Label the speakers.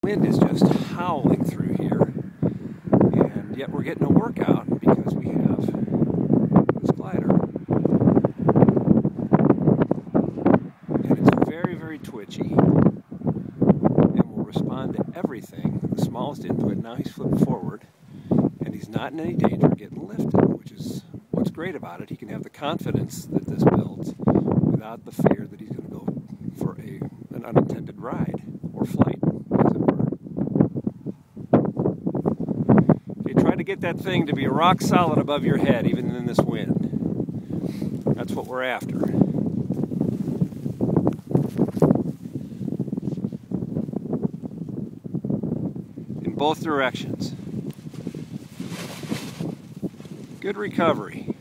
Speaker 1: Wind is just howling through here, and yet we're getting a workout because we have this glider. And it's very, very twitchy, and will respond to everything. The smallest input, now he's flipped forward, and he's not in any danger of getting lifted, which is what's great about it. He can have the confidence that this builds without the fear that he's going to go for an unintended ride or flight, as it were. Okay, try to get that thing to be rock solid above your head, even in this wind. That's what we're after. In both directions. Good recovery.